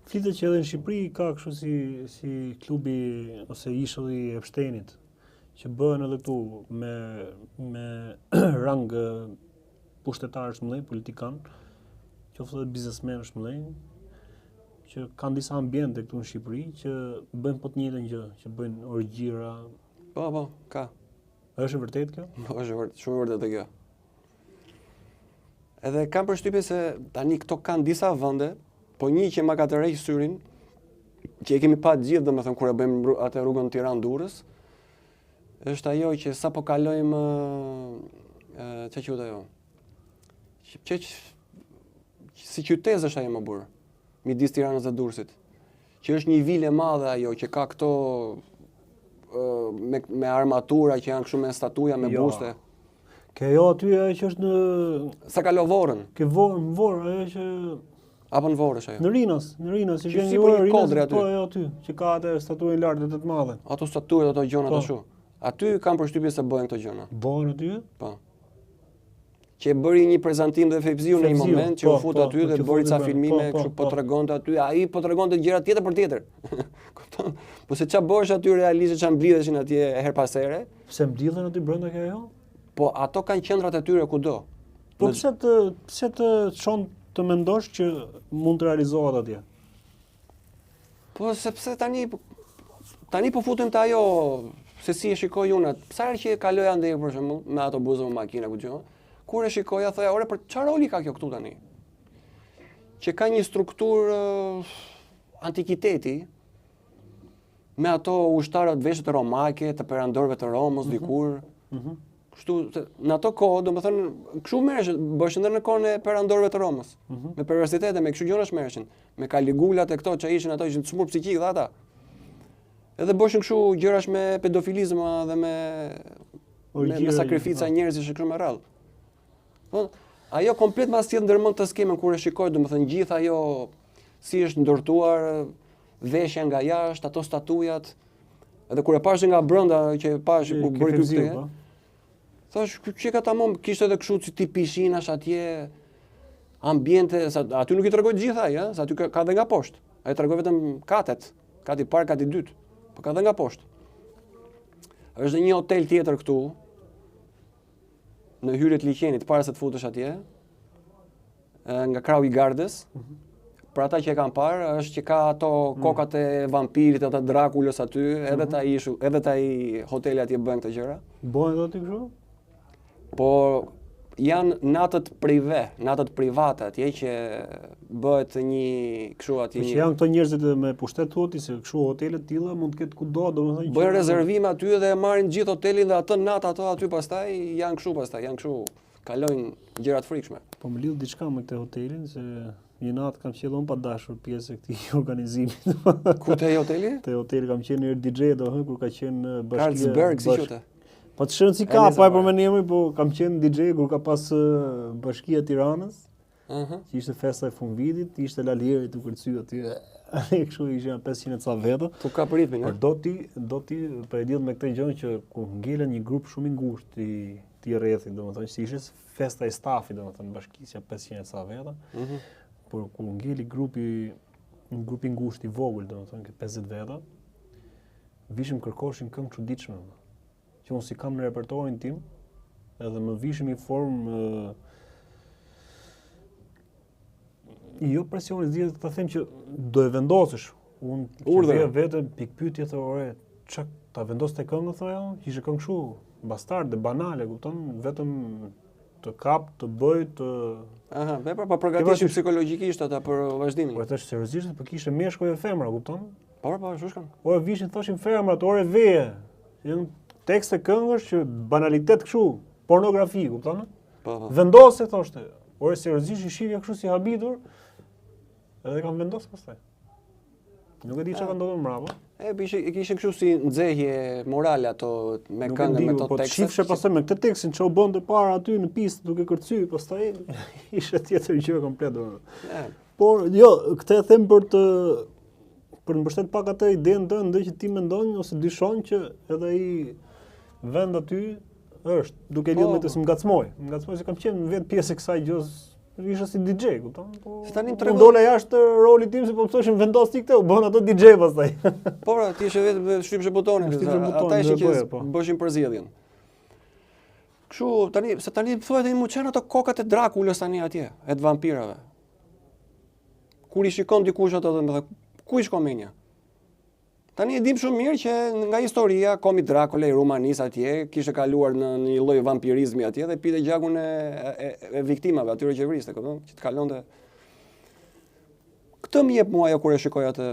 Flitet që edhe në Shqipëri ka kështu si klubi ose ishulli i Epsteinit, që bëhen edhe këtu me rang pushtetarësh mëdhenj, politikan, qoftë edhe biznesmenësh mëdhenj, që kanë disa ambiente këtu në Shqipëri që bëjnë po të njëjtën gjë, që bëjnë orgjira. Po, ka. Është e vërtetë kjo? Po, është vërtet, shumë vërtet kjo. Edhe kam përshtypjen se tani këto kanë disa vende, po një që ma ka të rrejë syrin, që e kemi pa gjithë domethënë kur e bëjmë atë rrugën Tiranë-Durrës, është ajo që sa po kalojmë ç'a quhet ajo? Si qytet është ajo më burr, midis Tiranës dhe Durrësit. Që është një vilë e madhe ajo që ka këto me armatura që janë kështu me statuja me buste. Ke ajo aty ajo që është në Sa kalo Vorrën. Ke Vorr, ajo që Apo në Vorrë është ajo? në Rinas, që vjen si për një kodre aty. Po ajo aty, që ka atë statuën lartë të madhe. Ato statuet, ato gjona Po. ashtu. Aty kam përshtypjen se bëhen këto gjona. Bëhen aty? Po. Që e bëri një prezantim dhe Fevziu në një moment që u fut aty dhe bëri ca filmime, kështu po tregonte aty, ai po tregonte gjëra tjetër për tjetër. Kupton? Po se ç'a bësh aty realisht ç'a mblidheshin atje her pas here. Pse mbledhen aty brenda ke ajo? Po ato kanë qendrat e tyre kudo. Po pse të çon të mendosh që mund të realizohet atje? Po sepse tani po futem te ajo se si e shikoj unë. Sa herë që kaloja ndej për shembull me autobusën me makina ku gjë. Kur e shikoja thoja, "Ore, për çfarë roli ka kjo këtu tani?" Që ka një strukturë antikiteti me ato ushtarët veshët romake, të perandorëve të Romës dikur. Kështu në ato kohë, domethënë, kështu merreshin, bëshin edhe në kohën e perandorëve të Romës. Me perversitete, me kështu gjëra merreshin, me Kaligulat e këto që ishin ato ishin të smur psikik dhe ata. Edhe bëshin kështu gjërash me pedofilizëm dhe me sakrifica njerëzish kështu me radhë. Po, ajo komplet mbas sjell ndërmend të skemën kur e shikoj, domethënë gjithë ajo si është ndërtuar, veshja nga jashtë, ato statujat. Edhe kur e pash nga brenda që pash ku bëri këtë. Thash, që ka tamam, kishte edhe kështu si tip pishinash atje, ambiente, aty nuk i tregoj gjithë ai, sa aty ka edhe nga poshtë. Ai tregoj vetëm katet, kati parë, kati dytë, po ka edhe nga poshtë. Është një hotel tjetër këtu, në hyrje të liqenit, para se të futesh atje, nga krau i Gardës. Për ata që e kanë parë, është që ka ato kokat e vampirit, ato Drakulës aty, edhe taj hoteli atje bëhen këto gjëra. Bëhen aty kështu? Po janë natët prive, natët private atje që bëhet një kështu atje. Që janë këto njerëzit me pushtet thuati se kështu hotele të tilla mund të ketë kudo, domethënë. Bëjnë rezervime aty dhe e marrin gjithë hotelin dhe atë natë ato aty pastaj janë kështu, kalojnë gjëra të frikshme. Po më lidh diçka me këtë hotelin se një natë kam qenë pa dashur pjesë e këtij organizimi. Ku te hoteli? Te hoteli kam qenë në DJ kur ka qenë bashkia. Carlsberg si quhet? Po të shënë si ka, pa e përmend emrin, po kam qenë DJ kur ka pas bashkia e Tiranës. Që ishte festa e fundvitit, ishte Lalieri të kërcy aty. Kështu ishin 500 ca veta. Tu ka ritmin, por do ti për e lidh me këtë gjë që kur ngelen një grup shumë i ngushtë i rrethit, domethënë si ishte festa e stafit, domethënë bashkisja 500 ca veta. Por kur ngeli një grup i ngushtë i vogël, domethënë 50 veta, vishim kërkoshin këngë çuditshme. Që unë si kam në repertorin tim, edhe më vishim i formë jo presioni zgjidhet të them që do e vendosësh. Unë vetëm pikpyetje thore, çka ta vendos te këngë thoya unë, ishte këngë kështu bastarde, banale, kupton, vetëm të kap, të bëj, të vepra pa përgatitje psikologjikisht ata për vazhdimin. Po tash seriozisht po kishte meshkuj e femra, kupton? Po, ashtu shkon. Ore vishin thoshin femrat, ore veje. Janë tekste këngësh që banalitet kështu, pornografi, kupton? Po. Vendose thoshte. Ore seriozisht i shihja kështu si habitur. Edhe kam vendosur pastaj. Nuk e di çka ndodhur mbrapa. Kishin kështu si nxehje morale ato me këngë me ato tekste. Po shifshe pastaj me këtë tekstin çu bënte para aty në pistë duke kërcyr, pastaj ishte tjetër gjë komplet. Por jo, këtë e them për të mbështet pak atë idenë tënde që ti mendon ose dyshon që edhe ai vend aty është duke lidhur me të si ngacmoj se kam qenë vetë pjesë e kësaj gjës. Isha si DJ, kupton? Se tani më tregon. Dola jashtë rolit tim se po më thoshin vendos ti këtë, u bën ato DJ pastaj. Po pra, ti ishe vetë shtypshe butonin, ata ishin që bëshin përzjedhjen. Kështu tani thuhet ai muçen ato kokat e Drakulës tani atje, e të vampirave. Kur i shikon dikush ato domethënë, ku i shkon menja? Tani e dim shumë mirë që nga historia komi Drakula i Rumanisë atje kishte kaluar në një lloj vampirizmi atje dhe pite gjakun e viktimave atyre që vriste, kupton? Që të kalonte. Këtë më jep mua ajo kur e shikoj atë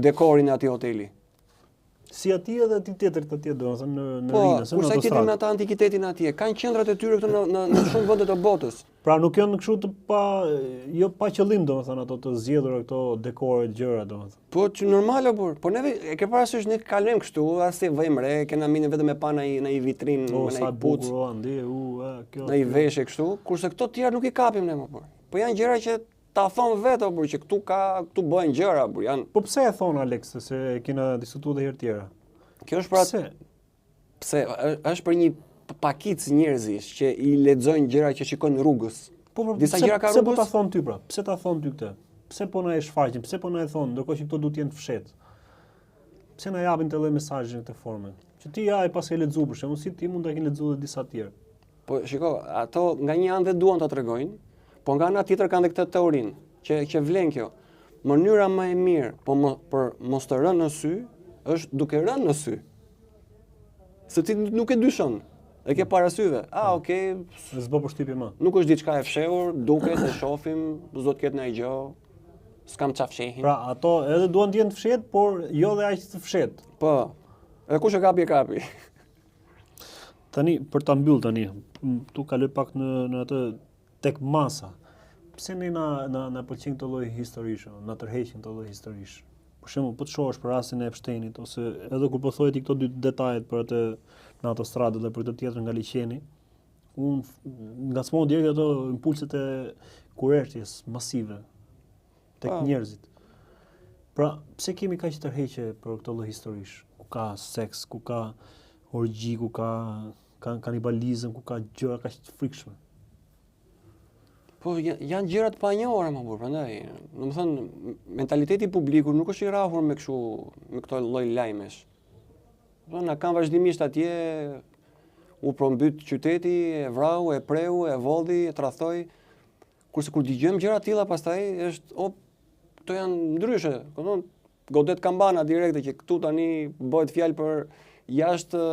dekorin e atij hoteli. Si aty edhe ti tjetër të tjetër, domethënë në Po, rinës, në kurse tjetër me autostradë. ata antikitetin atje, kanë qendrat e tyre këtu në shumë vende të botës. Pra nuk janë kështu të jo pa qëllim domethënë ato të zgjedhura këto dekore gjëra domethënë. Po që normale por. Po neve e ke parasysh ne kalojmë kështu, as se vëjmë re, kena minë vetëm me pa në i vitrinë, O në sa i puc, bukur ande, kjo. në i veshje kështu, kurse këto tjerë nuk i kapim ne më por. Po janë gjëra që ta thon vetë por që këtu bëhen gjëra por janë. Po pse e thon Alex se kena diskutuar edhe herë tjera? Kjo është pra pse është për një pakicë njerëzish që i lexojnë gjëra që shikojnë rrugës. Po disa gjëra ka pse po rrugës. ta thon ty pra? Pse ta thon ty këtë? Pse po na e shfaqin? Pse po na e thon, ndërkohë që këto duhet të jenë të fshehtë? Pse na japin të lloj mesazhi në këtë formë? Që ti ja e pas e lexu për shembull, si ti mund ta kenë lexuar edhe disa të tjerë. Po shiko, ato nga një anë dhe duan ta tregojnë, po nga ana tjetër kanë edhe këtë teorinë që vlen kjo. Mënyra më e mirë për mos të rënë në sy është duke rënë në sy. Se ti nuk e dyshon. E ke parasyve. Okay, S'bë përshtypje më. nuk është diçka e fshehur, duket e shohim, s'do të ketë ndonjë gjë. S'kam çfarë fshehin. Pra ato edhe duan të jenë të fshehtë, por jo dhe aq të fshehtë. Po. Edhe kush e kapi e kapi. Tani për ta mbyll tani, tu kaloj pak në atë tek masa. Pse ne na pëlqen këtë lloj historish, na tërheqin këtë lloj historish. Për shembull, po të shohësh për rastin e Epsteinit ose edhe kur po thohet këto dy detajet për atë në autostradë dhe për këtë tjetër nga liçeni, unë ngacmoj direkt ato impulset e kurrëshjes masive tek njerëzit. Pra, pse kemi kaq tërheqje për këtë lloj historish? Ku ka seks, ku ka orgji, ku ka kanibalizëm, ku ka gjëra kaq të frikshme. Po janë gjëra të panjohura më burr, prandaj, domethënë mentaliteti publiku nuk është i rrahur me këto lloj lajmesh. Domethënë na kanë vazhdimisht atje u prombyt qyteti, e vrau, e preu, e vodhi, e tradhtoi. Kurse kur dëgjojmë gjëra të tilla pastaj është këto janë ndryshe, domethënë godet kambana direkte që këtu tani bëhet fjalë për jashtë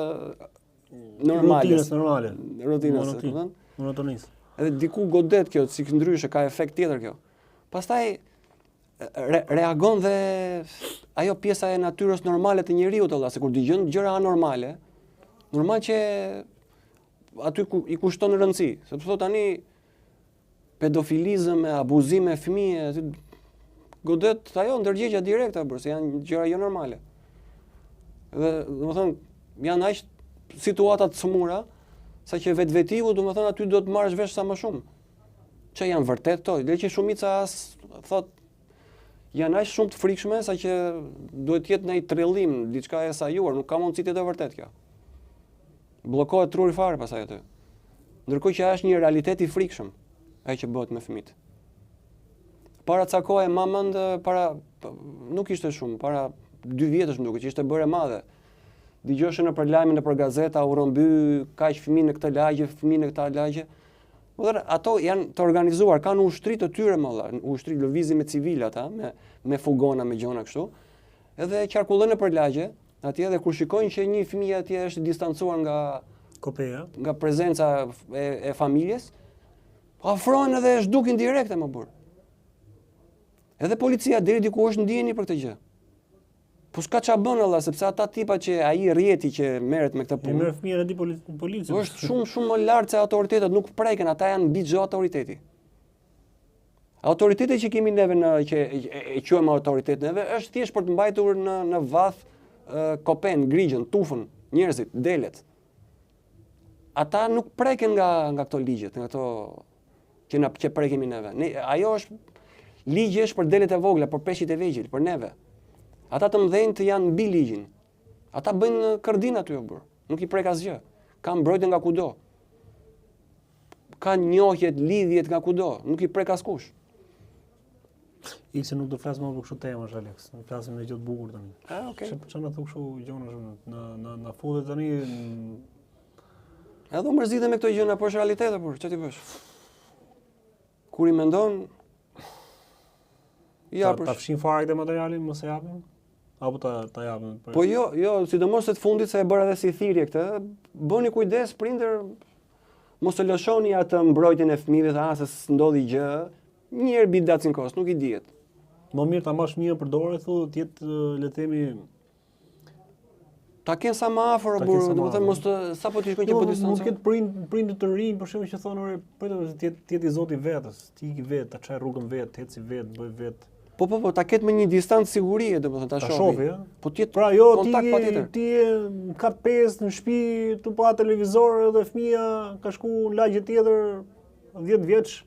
normales. Normale. Rutinës, domethënë. Monotonisë. Edhe diku godet kjo, si ndryshe, ka efekt tjetër kjo. Pastaj reagon dhe ajo pjesa e natyrës normale të njeriut, se kur dëgjon gjëra anormale, normal që aty i kushton rëndësi, sepse thotë tani pedofilizëm, abuzim me fëmijë, godet ajo ndërgjegja direkte, se janë gjëra jo normale. Dhe domethënë janë aq situata të sëmura sa që vetvetiu, domethënë aty do të marrësh vesh sa më shumë. Që janë vërtet këto, dhe që shumica thot janë aq shumë të frikshme sa që duhet të jetë ndaj trillim, diçka e sajuar, nuk ka mundësi të jetë vërtet kjo. Bllokohet truri fare pasaj aty. Ndërkohë që është një realitet i frikshëm ai që bëhet me fëmijët. Para ca kohë më mend nuk ishte shumë, para 2 vjetësh më duket që ishte bërë e madhe. Dëgjoshë në lajme në gazeta, u rëmby kaq fëmijë në këtë lagje, fëmijë në këtë lagje. Ato janë të organizuar, kanë ushtri të tyre më dha, ushtri lëvizje me civil ata, me fugona, me gjona kështu. Edhe qarkullojnë në lagje, atje dhe kur shikojnë që një fëmijë atje është distancuar nga kopeja, nga prezenca e familjes, afrohen edhe zhdukin direkte më burr. Edhe policia deri diku është ndjeni për këtë gjë. Po s'ka ç'a bën Allah, sepse ata tipa që ai rrjeti që merret me këtë punë. merr fëmijën e di policën. Është shumë më lart se autoritetet, nuk preken, ata janë mbi çdo autoriteti. Autoriteti që kemi neve që e quajmë autoritet neve është thjesht për të mbajtur në vath kopen, grigjën, tufën, njerëzit, delet. Ata nuk preken nga këto ligjet, nga këto që prekemi neve. Ajo është ligji është për delet e vogla, për peshqit e vegjël, për neve. Ata të mëdhenj të janë mbi ligjin. Ata bëjnë kërdin aty o burr. Nuk i prek asgjë. Kanë mbrojtje nga kudo. Kanë njohjet, lidhjet nga kudo. Nuk i prek askush. Se nuk do flas më për kështu temash Alex. Ne flasim me gjë të bukur tani. Okay. Çfarë na thua kështu gjona na futet tani. Edhe u mërzitem me këto gjëra, po është realitet apo ç'ti bësh? Kur i mendon Ta fshin fare këtë materialin, mos e japim? Apo ta japim? Po jo, sidomos se të fundit se e bëra edhe si thirrje këtë, bëni kujdes prindër, mos e lëshoni atë mbrojtjen e fëmijëve dhe se s'ndodhi gjë, një herë bit dacin kos, nuk i dihet. Më mirë ta mbash fëmijën për dorë, thu, të jetë le të themi Ta kenë sa më afër, domethënë mos të sapo ti shkojnë që po distancë. Mund të ketë prindër të rinj, për shembull, që thonë, "Pritet të jetë i zoti vetës, ti i vet, ta çaj rrugën vet, eci vet, bëj vet." Po, ta ketë me një distancë sigurie, domethënë ta shohë. Po tjetë pra jo kontakt patjetër. ti ka 5 në shtëpi, tu pa televizor dhe fëmia ka shku në lagje tjetër 10 vjeç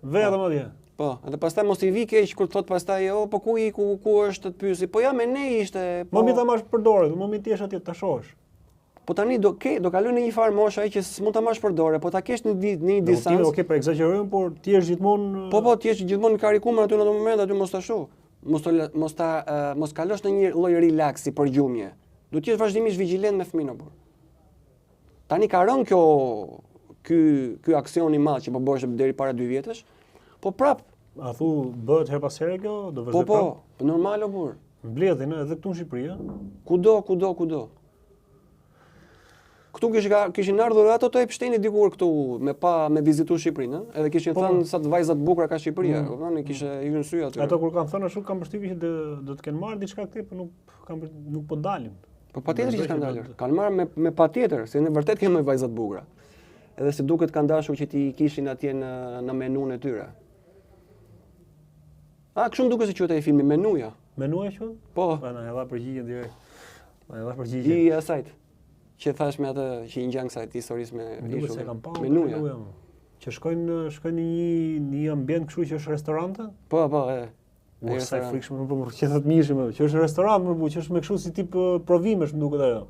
vetëm atje. Po, edhe pastaj mos i vi keq kur thot pastaj, po ku është të pyesi. Po ja me ne ishte, po. Më ta marrësh për dorë, më mi ti jesh atje ta shohësh. Po tani do kaloj në një farë moshë ai që s'mund ta marrësh për dorë, po ta kesh në një distancë. Okej, po egzagerojmë, por ti je gjithmonë Po, ti je gjithmonë në karikum aty në ato momente, aty mos ta shoh. Mos kalosh në një lloj relaksi për gjumje. Do të jesh vazhdimisht vigjilent me fëmin apo. Tani ka rënë ky aksion i madh që po bëhesh deri para 2 vjetësh. Po prap, a thu bëhet her pas here kjo, do vazhdoj prap. Po, normal o burr. Mbledhin edhe këtu në Shqipëri, ëh. Kudo. Këtu kishin ardhur ato të Epsteinit dikur këtu me vizitu Shqipërinë, ëh, edhe kishin thënë sa të vajza të bukura ka Shqipëria, kupton, kishte hyrë në sy aty. Ato kur kanë thënë ashtu kanë përshtypjen që do të kenë marrë diçka këtej, por nuk po dalin. Po patjetër që kanë dalur. Kanë marrë me patjetër, se ne vërtet kemi vajza të bukura. Edhe se duket kanë dashur që ti kishin atje në menun e tyre. Kështu më duket se quhet ai filmi Menuja. Menuja quhet? Po. Na e dha përgjigjen direkt. I asajt. Që thash me atë që i ngjan kësaj historisë me ishull. Menuja. Që shkojnë në një ambient kështu që është restorante? Po, Sa frikshëm, më që thot mishim, që është restorant, që është me kështu si tip provimesh, më duket ajo.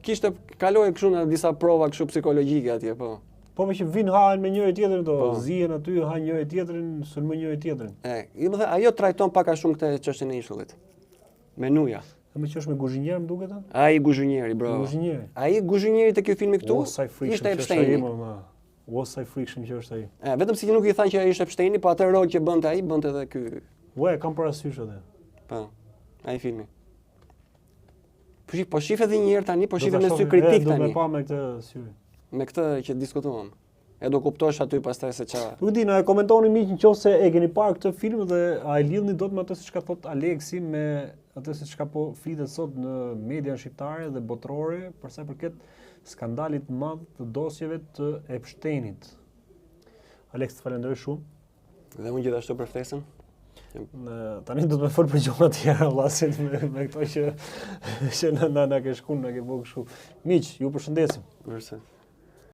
Kishte kaloi kështu në disa prova kështu psikologjike atje, po. Po që vinë hahen me njëri tjetrin, zihen aty, hahen njëri tjetrin, sulmojnë njëri tjetrin. Ajo trajton pak a shumë këtë çështjen e ishullit. Menuja. Më që është me guzhinjer, më duket? Ai guzhinjeri, bro. Ai guzhinjeri te ky filmi këtu ishte Epsteini. Sa i frikshëm që është ai. Vetëm si nuk i thanë që ai ishte Epsteini, po atë rol që bënte ai, bënte edhe ky. Kam parasysh atë. Po. Ai filmi. Po shif edhe një herë tani, po shif me sy kritik tani. Do më pa me këtë sy. Me këtë që diskutuam. Do kuptosh aty pastaj se ç'a. Nuk di, na e komentoni miq nëse e keni parë këtë film dhe a e lidhni dot me atë siç ka thot Aleksi me atë siç ka po flitet sot në media shqiptare dhe botërore për sa i përket skandalit të madh të dosjeve të Epsteinit. Aleks, të falenderoj shumë. Dhe unë gjithashtu për ftesën. Tani do të më fol për gjëra të tjera, vllaset me këto që na ke shkuar, na ke bërë kështu. Miq, ju përshëndesim. Mirëse.